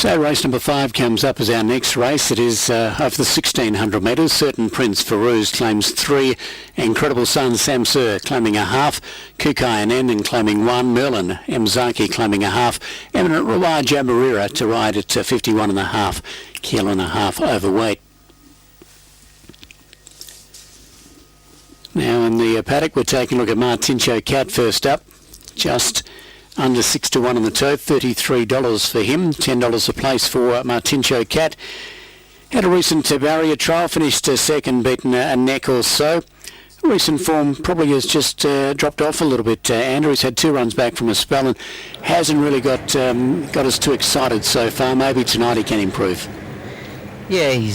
So race number 5 comes up as our next race. It is over the 1600 metres. Certain Prince Farouz claims 3. Incredible Sun Samsur claiming a half. Kukai and Endon claiming 1. Merlin Mzaki claiming a half. Eminent Rawar Jabarira to ride at 51.5. Kilo and a half overweight. Now in the paddock we're taking a look at Martincho Cat first up. Just under 6 to 1 on the toe, $33 for him, $10 a place for Martincho Cat. Had a recent barrier trial, finished second, beaten a neck or so. Recent form probably has just dropped off a little bit. Andrew, he's had 2 runs back from a spell and hasn't really got us too excited so far. Maybe tonight he can improve. Yeah, he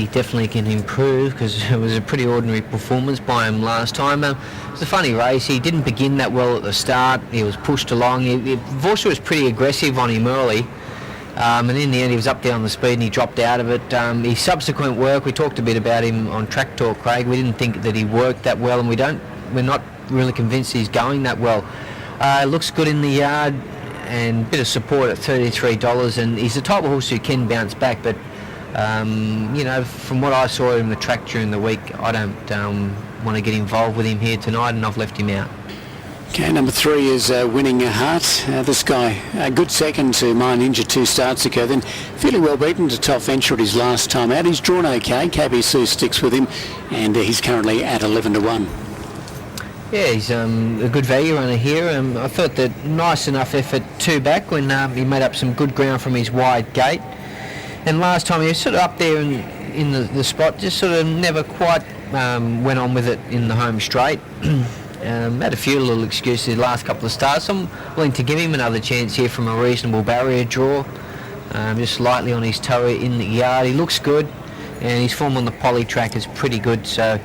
definitely can improve, because it was a pretty ordinary performance by him last time. It was a funny race. He didn't begin that well at the start. He was pushed along. Vorster was pretty aggressive on him early, and in the end he was up there on the speed and he dropped out of it. His subsequent work, we talked a bit about him on Track Talk, Craig. We didn't think that he worked that well, and we're not really convinced he's going that well. Looks good in the yard, and a bit of support at $33, and he's the type of horse who can bounce back, but from what I saw in the track during the week, I don't want to get involved with him here tonight, and I've left him out. Okay, number 3 is Winning a Heart. This guy, a good second to Mine Ninja 2 starts ago, then fairly well beaten to Top Venture at his last time out. He's drawn okay. KB Sue sticks with him, and he's currently at 11 to 1. Yeah, he's a good value runner here. I thought that nice enough effort 2 back when he made up some good ground from his wide gate. And last time he was sort of up there in the spot, just sort of never quite went on with it in the home straight. Had a few little excuses the last couple of starts. I'm willing to give him another chance here from a reasonable barrier draw. Just lightly on his toe in the yard. He looks good, and his form on the poly track is pretty good, so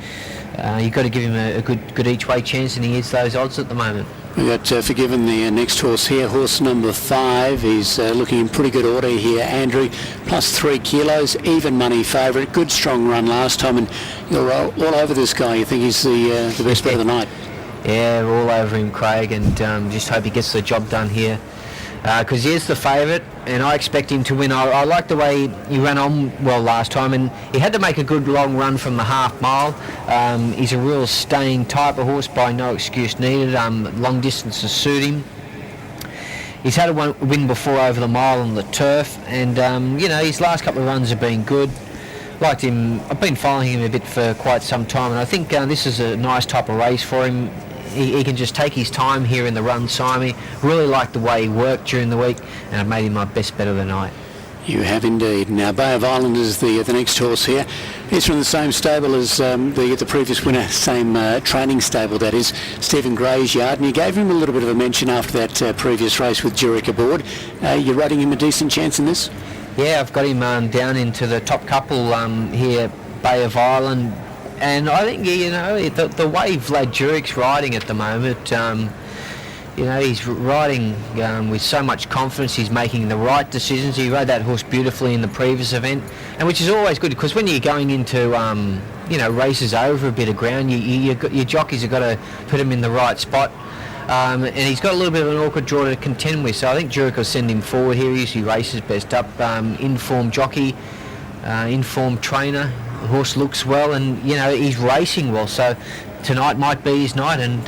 you've got to give him a good each way chance, and he hits those odds at the moment. We've got Forgiven, the next horse here, horse number 5. He's looking in pretty good order here, Andrew. Plus 3 kilos, even money favourite. Good strong run last time, and you're all over this guy. You think he's the best bet of the night? Yeah, we're all over him, Craig, and just hope he gets the job done here. Because he is the favourite, and I expect him to win. I like the way he ran on well last time, and he had to make a good long run from the half mile. He's a real staying type of horse, by no excuse needed. Long distances suit him. He's had a win before over the mile on the turf, and his last couple of runs have been good. Liked him. I've been following him a bit for quite some time, and I think this is a nice type of race for him. He can just take his time here in the run, Simon. Really liked the way he worked during the week, and I've made him my best bet of the night. You have indeed. Now, Bay of Ireland is the next horse here. He's from the same stable as the previous winner, same training stable, that is, Stephen Gray's yard. And you gave him a little bit of a mention after that previous race with Jurek aboard. You're rating him a decent chance in this? Yeah, I've got him down into the top couple here, Bay of Ireland. And I think, the way Vlad Jurek's riding at the moment, he's riding with so much confidence. He's making the right decisions. He rode that horse beautifully in the previous event, and which is always good, because when you're going into, races over a bit of ground, your jockeys have got to put him in the right spot. And he's got a little bit of an awkward draw to contend with, so I think Jurek will send him forward here. He usually races best up. Informed jockey, informed trainer. The horse looks well, and he's racing well, so tonight might be his night, and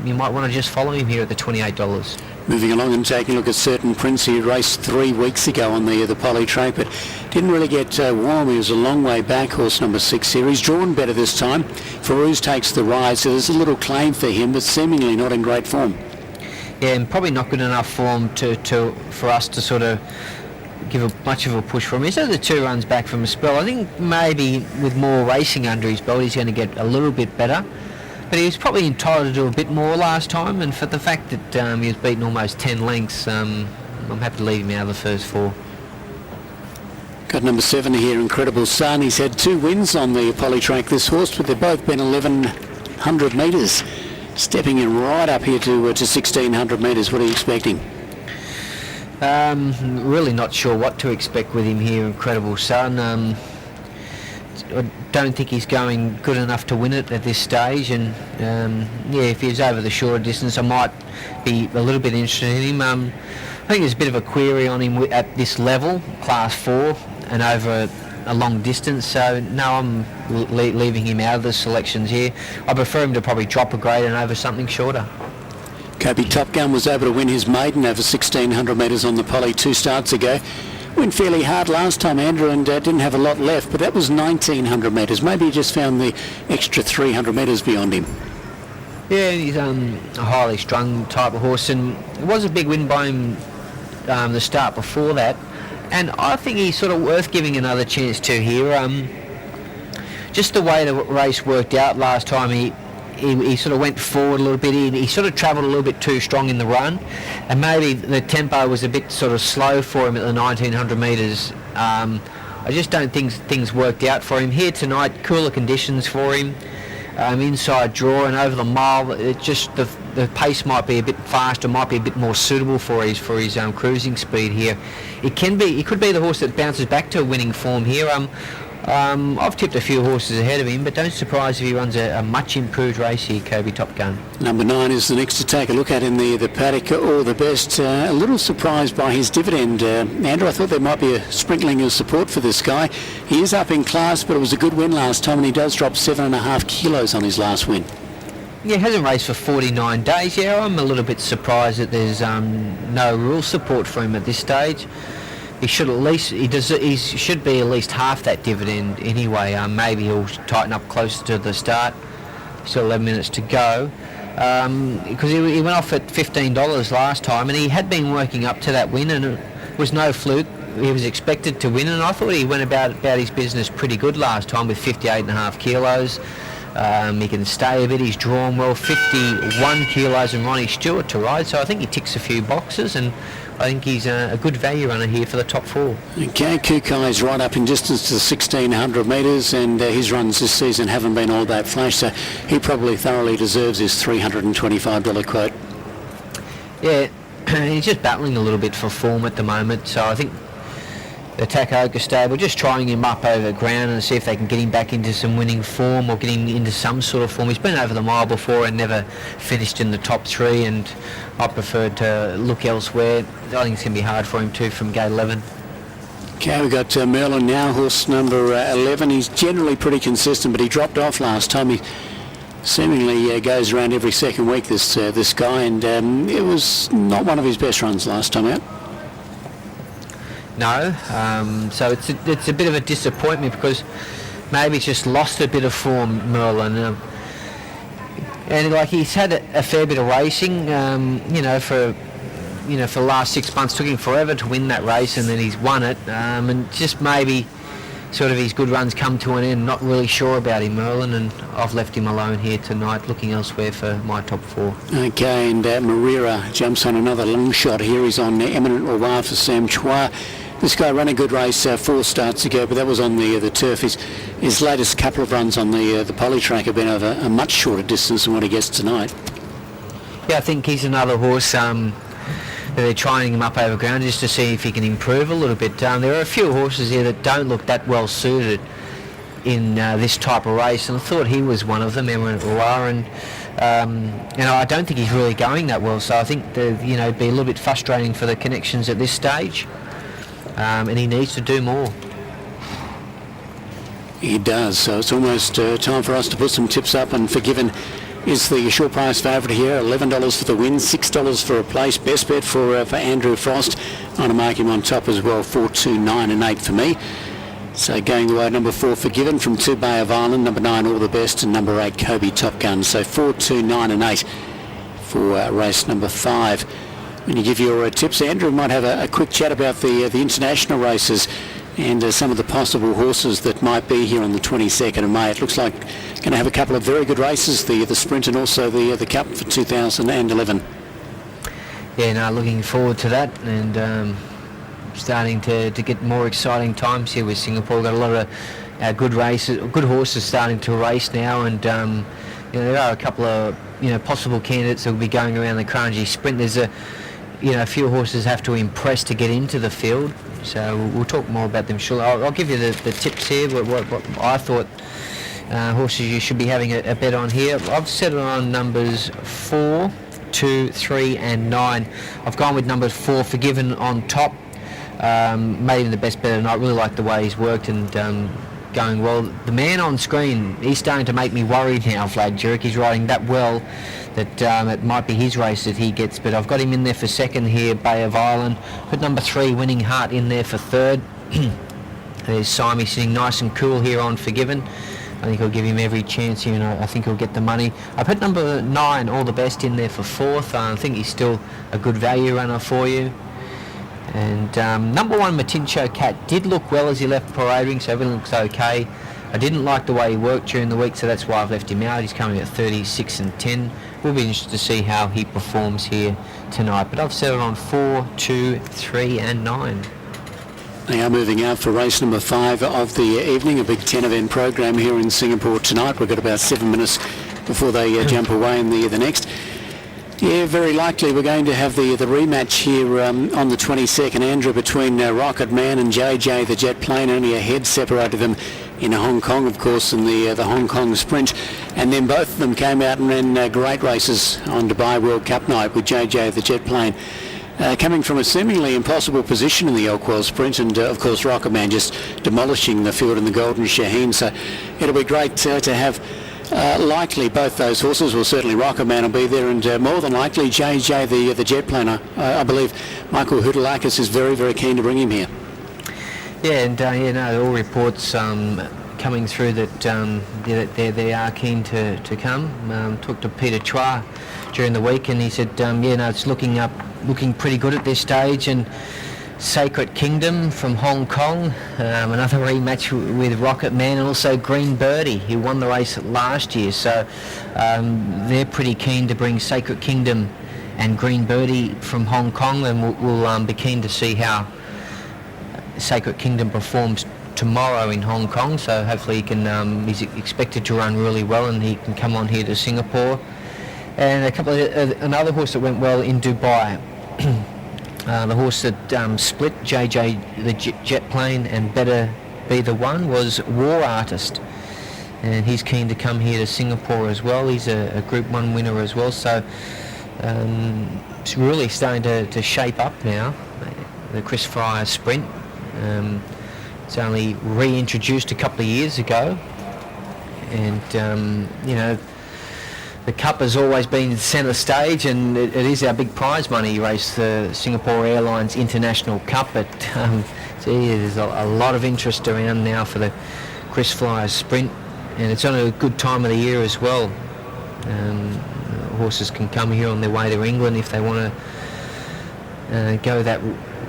you might want to just follow him here at the $28. Moving along and taking a look at Certain Prince. He raced 3 weeks ago on the poly track, but didn't really get warm. He was a long way back, horse number 6 here. He's drawn better this time. Farouz takes the ride, so there's a little claim for him, but seemingly not in great form. Yeah, and probably not good enough form for us to sort of give much of a push for him. He's had the 2 runs back from a spell. I think maybe with more racing under his belt, he's going to get a little bit better. But he was probably entitled to do a bit more last time, and for the fact that he was beaten almost 10 lengths, I'm happy to leave him out of the first 4. Got number 7 here, Incredible Sun. He's had 2 wins on the poly track, this horse, but they've both been 1,100 metres. Stepping in right up here to 1,600 metres. What are you expecting? Really not sure what to expect with him here, Incredible Sun. don't think he's going good enough to win it at this stage, and if he was over the shorter distance I might be a little bit interested in him. I think there's a bit of a query on him at this level, class 4 and over a long distance, so no, I'm leaving him out of the selections here. I prefer him to probably drop a grade and over something shorter. Kobe Top Gun was able to win his maiden over 1,600 metres on the Poly 2 starts ago. Went fairly hard last time, Andrew, and didn't have a lot left, but that was 1,900 metres. Maybe he just found the extra 300 metres beyond him. Yeah, he's a highly strung type of horse, and it was a big win by him the start before that, and I think he's sort of worth giving another chance to here. Just the way the race worked out last time, he sort of went forward a little bit. He sort of travelled a little bit too strong in the run, and maybe the tempo was a bit sort of slow for him at the 1,900 metres. I just don't think things worked out for him here tonight. Cooler conditions for him, inside draw and over the mile. It just the pace might be a bit faster, might be a bit more suitable for his cruising speed here. He could be the horse that bounces back to winning form here. I've tipped a few horses ahead of him, but don't surprise if he runs a much improved race here, Kobe Top Gun. Number 9 is the next to take a look at in the paddock, All the Best. A little surprised by his dividend, Andrew. I thought there might be a sprinkling of support for this guy. He is up in class, but it was a good win last time, and he does drop 7.5 kilos on his last win. Yeah, hasn't raced for 49 days. Yeah, I'm a little bit surprised that there's no real support for him at this stage. He should should be at least half that dividend anyway. Maybe he'll tighten up closer to the start. Still 11 minutes to go, because he went off at $15 last time, and he had been working up to that win, and it was no fluke. He was expected to win, and I thought he went about his business pretty good last time with 58.5 kilos. He can stay a bit. He's drawn well. 51 kilos and Ronnie Stewart to ride, so I think he ticks a few boxes, and I think he's a good value runner here for the top 4. Okay, Kukai's right up in distance to the 1,600 metres, and his runs this season haven't been all that flash, so he probably thoroughly deserves his $325 quote. Yeah, he's just battling a little bit for form at the moment, so I think the Takaoka stable just trying him up over ground and see if they can get him back into some winning form or get him into some sort of form. He's been over the mile before and never finished in the top 3, and I prefer to look elsewhere. I think it's going to be hard for him too from gate 11. Okay, we've got Merlin now, horse number 11. He's generally pretty consistent, but he dropped off last time. He seemingly goes around every second week, this guy, and it was not one of his best runs last time out. No, so it's a bit of a disappointment because maybe he's just lost a bit of form, Merlin. And like he's had a fair bit of racing, for the last 6 months. Took him forever to win that race, and then he's won it. And just maybe sort of his good runs come to an end. Not really sure about him, Merlin, and I've left him alone here tonight, looking elsewhere for my top 4. Okay, and Marira jumps on another long shot here. He's on Eminent Reward for Sam Chua. This guy ran a good race 4 starts ago, but that was on the turf. His latest couple of runs on the poly track have been over a much shorter distance than what he gets tonight. Yeah, I think he's another horse that they're trying him up over ground just to see if he can improve a little bit. There are a few horses here that don't look that well suited in this type of race, and I thought he was one of them, Eminent Reward, and I don't think he's really going that well. So I think it'd be a little bit frustrating for the connections at this stage. And he needs to do more. He does, so it's almost time for us to put some tips up, and Forgiven is the short price favourite here, $11 for the win, $6 for a place. Best bet for Andrew Frost. I'm going to mark him on top as well, 4, 2, 9 and 8 for me. So going the way, number 4 Forgiven from 2 Bay of Ireland, number 9 All the Best, and number 8 Kobe Top Gun. So 4, 2, 9 and 8 for race number 5. When you give your tips, Andrew might have a quick chat about the international races and some of the possible horses that might be here on the 22nd of May. It looks like going to have a couple of very good races, the sprint and also the Cup for 2011. Yeah, no, looking forward to that, and starting to get more exciting times here with Singapore. We've got a lot of good races, good horses starting to race now, and there are a couple of possible candidates that will be going around the Kranji Sprint. There's a few horses have to impress to get into the field. So we'll talk more about them shortly. I'll give you the tips here, what I thought horses you should be having a bet on here. I've settled on numbers 4, 2, 3 and 9. I've gone with number 4, Forgiven, on top. Made him the best bet of the night. Really like the way he's worked and going well. The man on screen, he's starting to make me worried now, Vlad Jurek. He's riding that well that it might be his race that he gets, but I've got him in there for second here, Bay of Ireland. Put number 3, Winning Heart, in there for third. There's Simon sitting nice and cool here on Forgiven. I think I'll give him every chance here, and I think he'll get the money. I put number 9, All the Best, in there for fourth. I think he's still a good value runner for you. And number 1, Matincho Cat, did look well as he left parading, so everything looks okay. I didn't like the way he worked during the week, so that's why I've left him out. He's coming at 36 and 10. We'll be interested to see how he performs here tonight. But I've settled on 4, 2, 3 and 9. They are moving out for race number 5 of the evening, a big 10 event program here in Singapore tonight. We've got about 7 minutes before they jump away in the next. Yeah, very likely we're going to have the rematch here on the 22nd, Andrew, between Rocket Man and JJ the Jet Plane. Only a head separated them in Hong Kong, of course, in the Hong Kong Sprint. And then both of them came out and ran great races on Dubai World Cup night with JJ the Jet Plane. Coming from a seemingly impossible position in the Elkwell Sprint, and of course Rocket Man just demolishing the field in the Golden Shaheen. So it'll be great to have likely both those horses. Well, certainly Rocket Man will be there, and more than likely JJ the Jet Plane. I believe Michael Houdelakis is very, very keen to bring him here. Yeah, and all reports coming through that they are keen to come. Talked to Peter Chua during the week, and he said, it's looking pretty good at this stage. And Sacred Kingdom from Hong Kong, another rematch with Rocket Man, and also Green Birdie, who won the race last year. So they're pretty keen to bring Sacred Kingdom and Green Birdie from Hong Kong, and we'll be keen to see how Sacred Kingdom performs tomorrow in Hong Kong. So hopefully he can. He's expected to run really well, and he can come on here to Singapore. And another horse that went well in Dubai. The horse that split JJ the Jet Plane and Better Be the One was War Artist, and he's keen to come here to Singapore as well. He's a Group 1 winner as well, so it's really starting to shape up now, the Chris Fryer Sprint. It's only reintroduced a couple of years ago, and the Cup has always been centre stage, and it is our big prize money race, the Singapore Airlines International Cup. But there's a lot of interest around now for the Chris Flyer Sprint, and it's on a good time of the year as well. Horses can come here on their way to England if they want to go that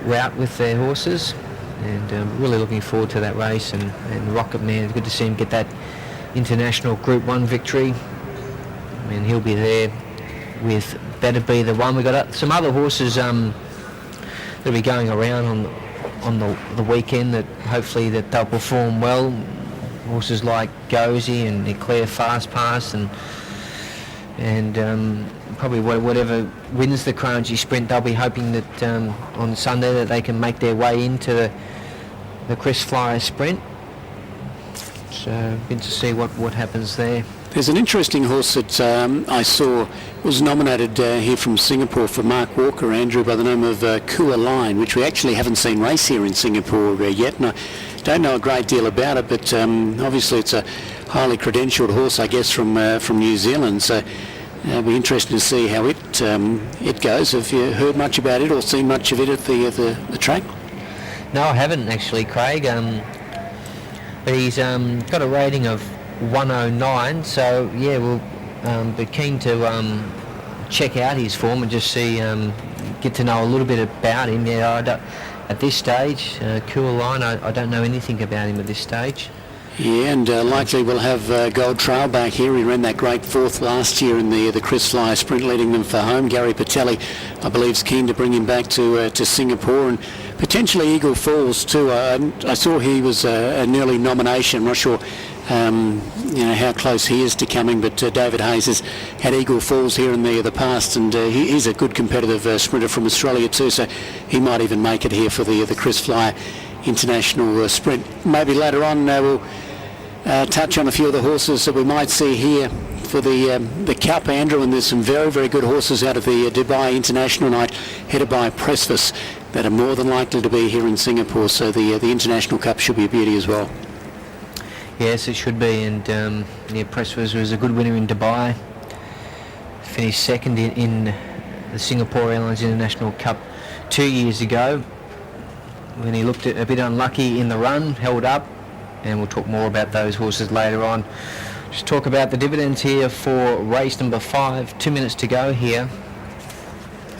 route with their horses, and really looking forward to that race. And Rocket Man, good to see him get that international Group 1 victory. And he'll be there with Better Be the One. We've got some other horses that'll be going around on the weekend that hopefully that they'll perform well. Horses like Gozy and Eclair Fast Pass, and probably whatever wins the Kranji Sprint, they'll be hoping that on Sunday that they can make their way into the Chris Flyer Sprint. So good to see what happens there. There's an interesting horse that I saw was nominated here from Singapore for Mark Walker, Andrew, by the name of Kua Line, which we actually haven't seen race here in Singapore yet, and I don't know a great deal about it, but obviously it's a highly credentialed horse, I guess, from New Zealand, so it'll be interesting to see how it goes. Have you heard much about it or seen much of it at the track? No, I haven't actually, Craig, but he's got a rating of 109, so yeah, we'll be keen to check out his form and just see, get to know a little bit about him. Yeah, at this stage, Cool Line, I don't know anything about him at this stage. Yeah, and likely we'll have Gold Trail back here. He ran that great fourth last year in the Chris Flyer Sprint, leading them for home. Gary Patelli, I believe, is keen to bring him back to Singapore, and potentially Eagle Falls too. I saw he was an early nomination. I'm not sure how close he is to coming, but David Hayes has had eagle falls here in the past, and he's a good competitive sprinter from Australia too, so he might even make it here for the Chris Flyer International Sprint. Maybe later on we'll touch on a few of the horses that we might see here for the Cup, Andrew, and there's some very, very good horses out of the Dubai International Night headed by Pressvis that are more than likely to be here in Singapore, so the International Cup should be a beauty as well. Yes, it should be, and Pressvis was a good winner in Dubai. Finished second in the Singapore Airlines International Cup 2 years ago when he looked a bit unlucky in the run, held up, and we'll talk more about those horses later on. Just talk about the dividends here for race number 5. 2 minutes to go here.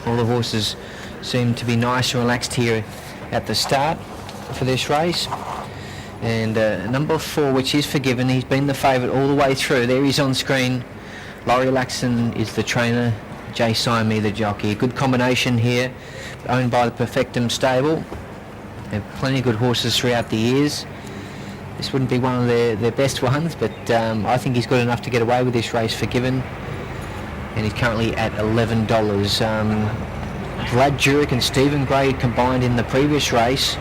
All the horses seem to be nice and relaxed here at the start for this race. And number 4, which is Forgiven, he's been the favourite all the way through. There he's on screen. Laurie Laxon is the trainer, Jay Syme the jockey. Good combination here, owned by the Perfectum stable. They have plenty of good horses throughout the years. This wouldn't be one of their best ones, but I think he's good enough to get away with this race, Forgiven. And he's currently at $11. Vlad Jurek and Stephen Gray combined in the previous race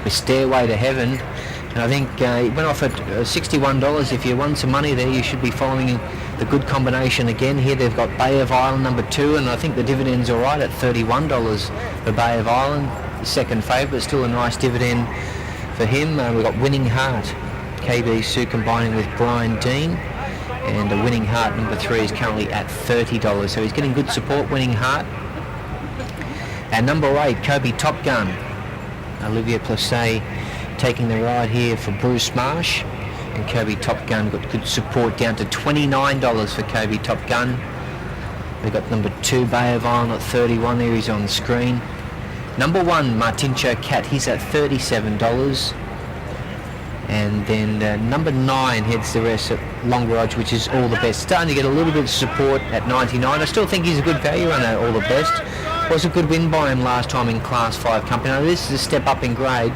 with Stairway to Heaven. And I think it went off at $61. If you won some money there, you should be following the good combination again. Here they've got Bay of Island number 2, and I think the dividend's all right at $31 for Bay of Island. The second favourite, still a nice dividend for him. We've got Winning Heart, KB Sue combining with Brian Dean, and Winning Heart number 3 is currently at $30, so he's getting good support, Winning Heart. And number 8, Kobe Top Gun, Olivia Plesset taking the ride here for Bruce Marsh, and Kobe Top Gun got good support down to $29 for Kobe Top Gun. We've got number 2, Bay of Island at $31, there he's on the screen. Number 1, Martincho Cat, he's at $37. And then number 9 heads the rest at Long Lodge, which is All the Best. Starting to get a little bit of support at $99. I still think he's a good value on that All the Best. Was a good win by him last time in Class 5 company. Now this is a step up in grade,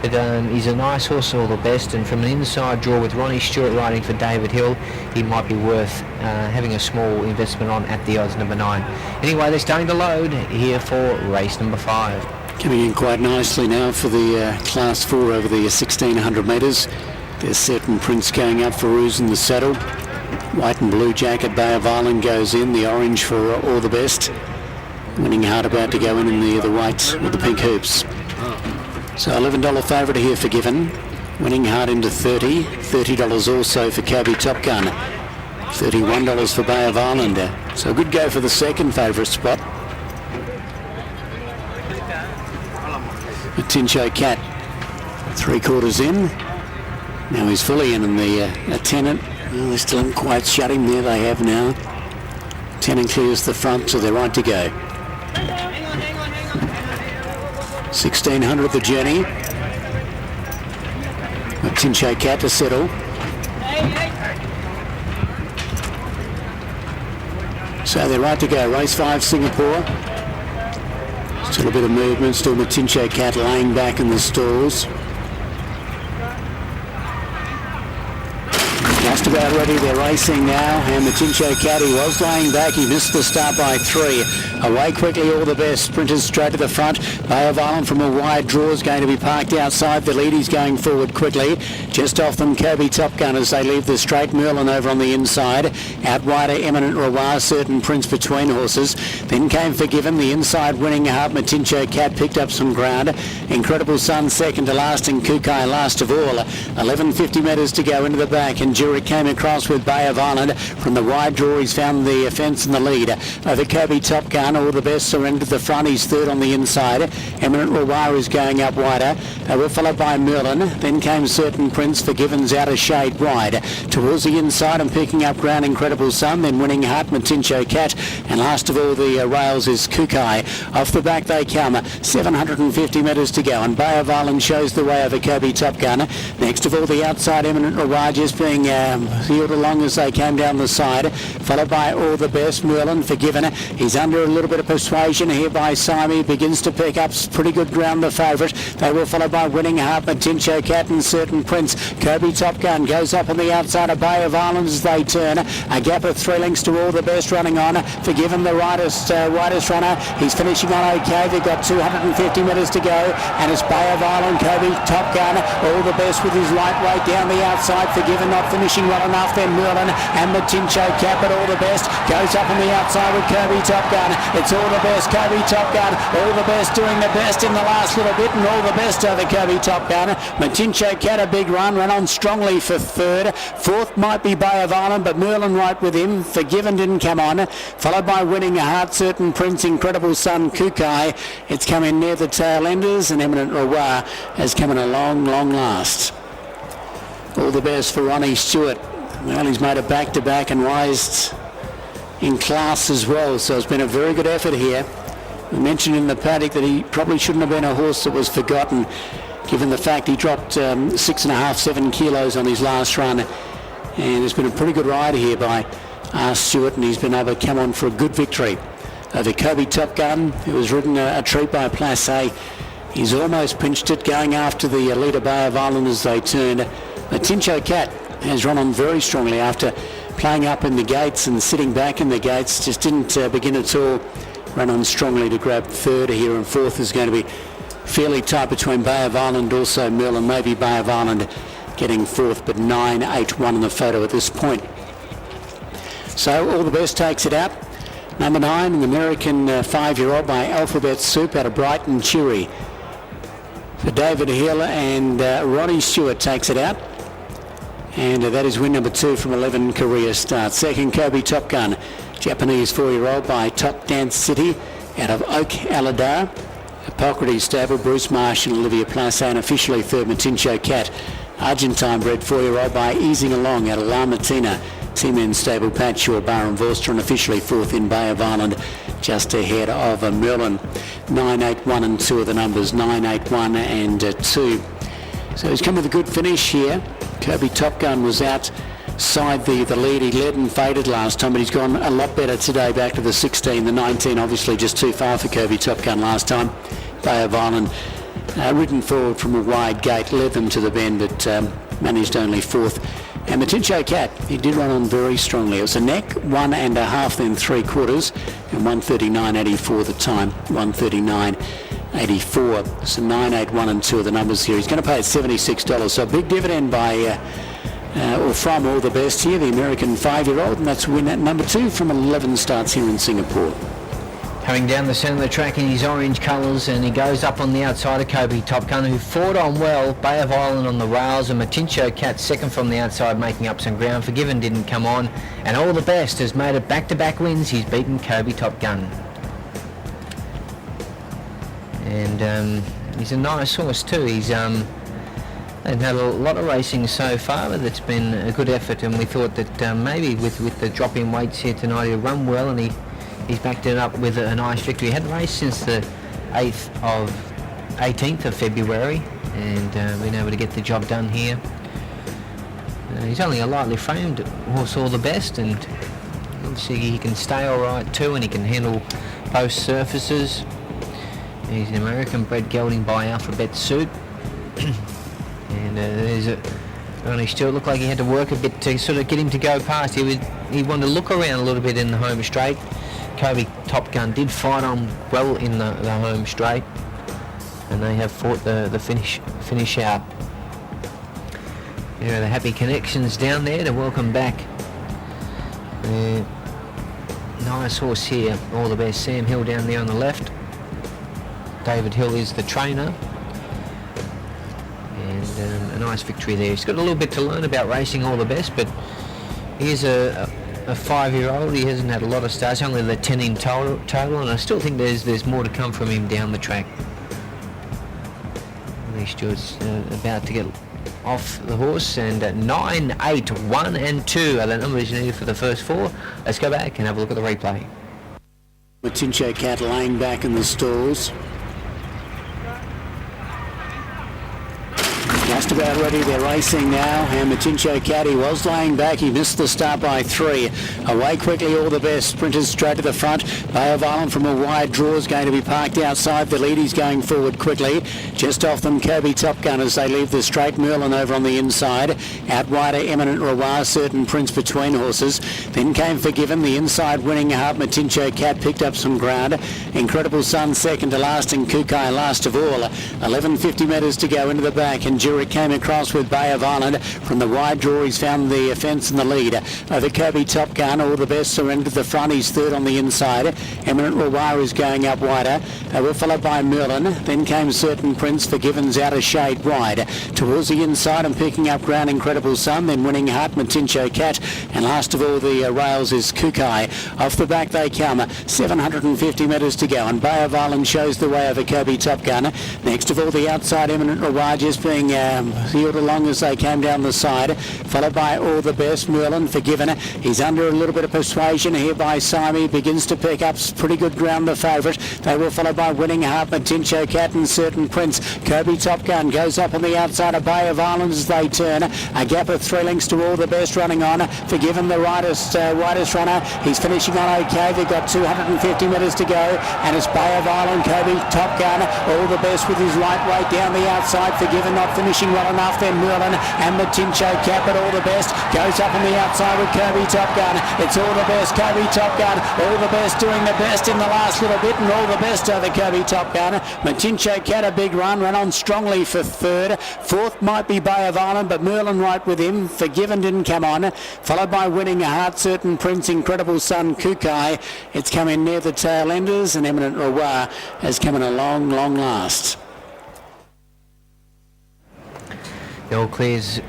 but he's a nice horse, All the Best, and from an inside draw with Ronnie Stewart riding for David Hill, he might be worth having a small investment on at the odds, number 9. Anyway, they're starting to load here for race number 5. Coming in quite nicely now for the Class 4 over the 1,600 metres. There's Certain Prince going up for Ruse in the saddle. White and blue jacket, Bay of Island goes in, the orange for All the Best. Winning Heart about to go in the white with the pink hoops. So $11 favourite here, Forgiven. Winning Heart into $30. $30 also for Kobe Top Gun. $31 for Bay of Island. So a good go for the second favourite spot. Tincho Cat, 3/4 in. Now he's fully in the Tennant. Well, they still haven't quite shut him there, they have now. Tennant clears the front, so they're right to go. 1,600 the journey. Tincho Cat to settle. So they're right to go. Race 5, Singapore. Still a bit of movement, still Tincho Cat laying back in the stalls. Just about ready, they're racing now, and Tincho Cat, he was laying back, he missed the start by 3. Away quickly, All the Best, sprinters straight to the front. Bay of Island from a wide draw is going to be parked outside the lead, he's going forward quickly. Just off them, Kobe Top Gun as they leave the straight. Merlin over on the inside. Out wider, Eminent Revoir, Certain Prince between horses. Then came Forgiven, the inside Winning Heart. Tincho Cat picked up some ground. Incredible Sun second to last, and Kukai last of all. 1150 metres to go into the back, and Jurek came across with Bay of Island. From the wide draw, he's found the fence in the lead. Over Kobe Top Gun, All the Best surrendered the front, he's third on the inside. Eminent Revoir is going up wider. They were followed by Merlin. Then came Certain Prince, Forgiven's out of shade wide. Towards the inside and picking up ground, Incredible Sun, then Winning Heart, Tincho Cat, and last of all the rails is Kukai. Off the back they come, 750 metres to go, and Bay of Island shows the way over Kobe Top Gun. Next of all, the outside Eminent Revoir just being heeled along as they came down the side, followed by All the Best. Merlin Forgiven. He's under a little bit of persuasion here by Simi. Begins to pick up pretty good ground, the favourite. They were followed by Winning Heart, Matincho Cat and Certain Prince. Kirby Top Gun goes up on the outside of Bay of Islands as they turn. A gap of 3 lengths to All the Best running on. Forgiven, the widest runner. He's finishing on okay. They've got 250 metres to go, and it's Bay of Island, Kirby Top Gun, All the Best with his lightweight down the outside. Forgiven not finishing well enough. Then Merlin and Matincho Cat, but All the Best goes up on the outside with Kirby Top Gun. It's All the Best, Kirby Top Gun, All the Best doing the best in the last little bit, and All the Best over Kirby Top Gun. Matincho Cat a big run, ran on strongly for third. Fourth might be Bay of Island, but Merlin right with him. Forgiven didn't come on, followed by Winning Heart, Certain Prince, Incredible Sun, Kukai. It's come in near the tail enders, and Eminent Roar has come in a long last. All the Best for Ronnie Stewart. Well, he's made a back-to-back and rised in class as well, so it's been a very good effort here. We mentioned in the paddock that he probably shouldn't have been a horse that was forgotten, given the fact he dropped 6.5-7 kilos on his last run, and it's been a pretty good ride here by Stewart, and he's been able to come on for a good victory over Kirby Top Gun, who was ridden a treat by Place. He's almost pinched it, going after the leader Bay of Island as they turned. Matincho Cat has run on very strongly after playing up in the gates and sitting back in the gates. Just didn't begin at all. Ran on strongly to grab third here, and fourth is going to be fairly tight between Bay of Island, also Merlin, maybe Bay of Island getting fourth, but 9-8-1 in the photo at this point. So All the Best takes it out. Number 9, an American 5-year-old by Alphabet Soup out of Brighton Cheery. For David Hill, and Ronnie Stewart takes it out. And that is win number 2 from 11 career starts. Second, Kirby Top Gun, Japanese 4-year-old by Top Dance City out of Oak Aladar. Hippocrates stable, Bruce Marsh and Olivia Place, and officially third, Matincho Cat, Argentine bred 4-year-old by Easing Along out of La Matina. T-Men stable, Pat Shaw, Bar and Vorster, and officially fourth in Bay of Island, just ahead of Merlin. 9-8-1 and 2 of the numbers, 9-8-1 and 2. So he's come with a good finish here. Kirby Top Gun was outside the lead. He led and faded last time, but he's gone a lot better today, back to the 16. The 19 obviously just too far for Kirby Top Gun last time. Bay of Island ridden forward from a wide gate, led them to the bend, but managed only fourth. And Matincho Cat, he did run on very strongly. It was a neck, 1.5, then 3/4, and 1:39.84 the time, 1:39.84. So 9-8-1 and 2 of the numbers here. He's going to pay $76. So a big dividend by or from All the Best here, the American 5-year-old, and that's win at number 2 from 11 starts here in Singapore. Coming down the centre of the track in his orange colours, and he goes up on the outside of Kirby Top Gun, who fought on well. Bay of Island on the rails, and Matincho Cat second from the outside, making up some ground. Forgiven didn't come on, and All the Best has made it back-to-back wins. He's beaten Kirby Top Gun. And he's a nice horse too. They've had a lot of racing so far, but it's been a good effort, and we thought that maybe with the drop in weights here tonight he'll run well, and he's backed it up with a nice victory. He hadn't raced since the 18th of February, and been able to get the job done here. He's only a lightly framed horse, All the Best, and obviously he can stay all right too, and he can handle post surfaces. He's an American bred gelding by Alphabet Soup. And there's Ronnie Stewart. Looked like he had to work a bit to sort of get him to go past. He wanted to look around a little bit in the home straight. Kirby Top Gun did fight on well in the home straight, and they have fought the finish out. There are the happy connections down there to welcome back. Nice horse here, All the Best. Sam Hill down there on the left. David Hill is the trainer. And a nice victory there. He's got a little bit to learn about racing All the Best, but he is a 5-year-old. He hasn't had a lot of starts, only the 10 in total, and I still think there's more to come from him down the track. Lee Stewart's about to get off the horse, and 9, 8, 1 and 2 are the numbers you needed for the first 4. Let's go back and have a look at the replay. Matincho Cat laying back in the stalls. Just about ready, they're racing now, and Matincho Cat, he was laying back, he missed the start by 3. Away quickly, all the best, sprinters straight to the front. Bay of Ireland from a wide draw is going to be parked outside the lead, he's going forward quickly. Just off them, Kobe Top Gun as they leave the straight, Merlin over on the inside. Out wider, Eminent Rawar, Certain Prince between horses. Then came Forgiven, the inside winning Heart, Matincho Cat picked up some ground. Incredible Sun second to last, and Kukai last of all. 11.50 metres to go into the back, and Jurek came across with Bay of Ireland. From the wide draw, he's found the fence in the lead. Over Kobe Top Gun, all the best surrender to the front, he's third on the inside. Eminent Rawar is going up wider. They were followed by Merlin. Then came Certain Prince, Forgiven's out a shade wide. Towards the inside and picking up ground, Incredible Sun, then winning Heart, Matincho Cat, and last of all the rails is Kukai. Off the back they come, 750 metres to go, and Bay of Ireland shows the way over Kobe Top Gun. Next of all the outside, Eminent Rawar just being heeled along as they came down the side, followed by All the Best, Merlin, Forgiven. He's under a little bit of persuasion here by Simi, begins to pick up pretty good ground, the favourite. They were followed by Winning Heart, Matincho Cat and Certain Prince. Kobe Top Gun goes up on the outside of Bay of Ireland as they turn. A gap of 3 lengths to All the Best running on. Forgiven, the widest runner. He's finishing on okay. They've got 250 metres to go, and it's Bay of Ireland, Kobe Top Gun, All the Best with his lightweight down the outside. Forgiven not finishing well enough. Then Merlin and Matincho Cat, but All the Best goes up on the outside with Kobe Top Gun. It's All the Best, Kobe Top Gun, All the Best doing the best in the last little bit, and All the Best over Kobe Top Gun. Matincho Cat a big run, ran on strongly for third. Fourth might be Bay of Ireland, but Merlin right with him. Forgiven didn't come on, followed by Winning Heart, Certain Prince, Incredible Sun, Kukai. It's come in near the tail enders, and Eminent Rawar has come in a long last. The All Clear's